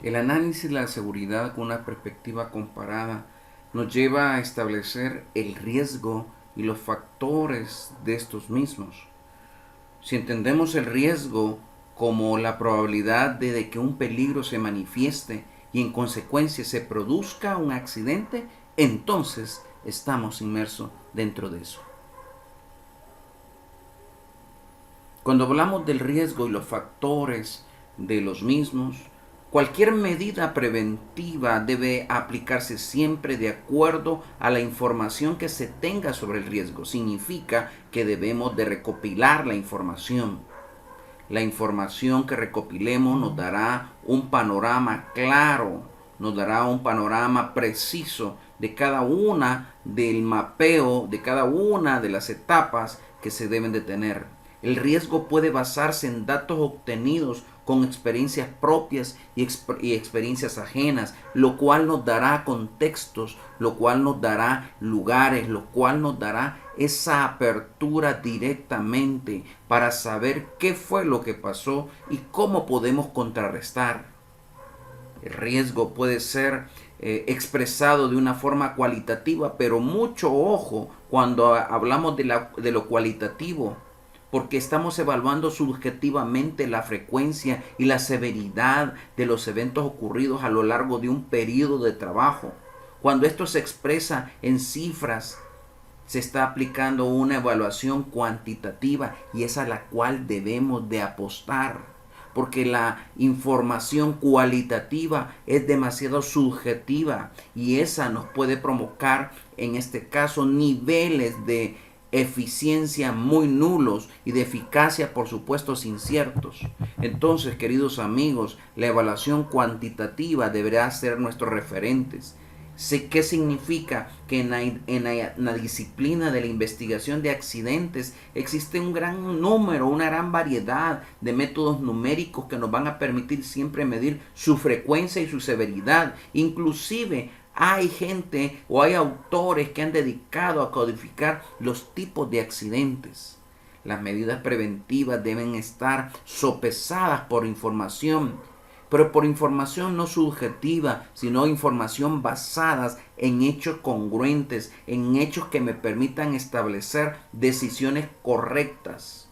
El análisis de la seguridad con una perspectiva comparada nos lleva a establecer el riesgo y los factores de estos mismos. Si entendemos el riesgo como la probabilidad de que un peligro se manifieste y en consecuencia se produzca un accidente, entonces estamos inmersos dentro de eso. Cuando hablamos del riesgo y los factores de los mismos, cualquier medida preventiva debe aplicarse siempre de acuerdo a la información que se tenga sobre el riesgo. Significa que debemos de recopilar la información. La información que recopilemos nos dará un panorama claro, nos dará un panorama preciso de cada una del mapeo, de cada una de las etapas que se deben de tener. El riesgo puede basarse en datos obtenidos con experiencias propias y experiencias ajenas, lo cual nos dará contextos, lo cual nos dará lugares, lo cual nos dará esa apertura directamente para saber qué fue lo que pasó y cómo podemos contrarrestar. El riesgo puede ser expresado de una forma cualitativa, pero mucho ojo cuando hablamos de lo cualitativo, porque estamos evaluando subjetivamente la frecuencia y la severidad de los eventos ocurridos a lo largo de un periodo de trabajo. Cuando esto se expresa en cifras, se está aplicando una evaluación cuantitativa y es a la cual debemos de apostar, porque la información cualitativa es demasiado subjetiva y esa nos puede provocar, en este caso, niveles de eficiencia muy nulos y de eficacia, por supuesto, inciertos. Entonces, queridos amigos, la evaluación cuantitativa deberá ser nuestros referentes. ¿Qué significa? Que en la disciplina de la investigación de accidentes existe un gran número, una gran variedad de métodos numéricos que nos van a permitir siempre medir su frecuencia y su severidad. Inclusive hay gente o hay autores que han dedicado a codificar los tipos de accidentes. Las medidas preventivas deben estar sopesadas por información, pero por información no subjetiva, sino información basada en hechos congruentes, en hechos que me permitan establecer decisiones correctas.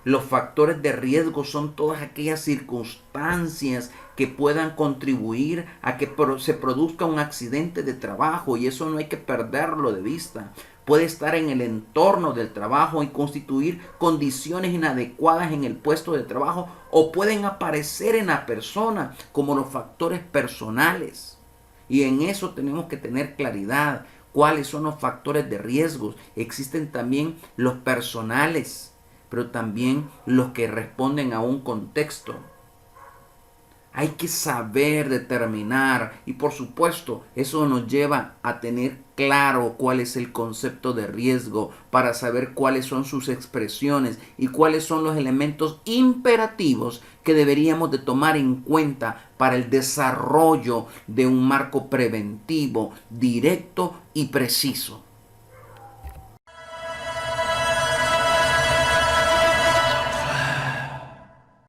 Los factores de riesgo son todas aquellas circunstancias que puedan contribuir a que se produzca un accidente de trabajo, y eso no hay que perderlo de vista. Puede estar en el entorno del trabajo y constituir condiciones inadecuadas en el puesto de trabajo, o pueden aparecer en la persona como los factores personales. Y en eso tenemos que tener claridad. ¿Cuáles son los factores de riesgo? Existen también los personales, pero también los que responden a un contexto. Hay que saber determinar, y por supuesto eso nos lleva a tener claro cuál es el concepto de riesgo, para saber cuáles son sus expresiones y cuáles son los elementos imperativos que deberíamos de tomar en cuenta para el desarrollo de un marco preventivo, directo y preciso.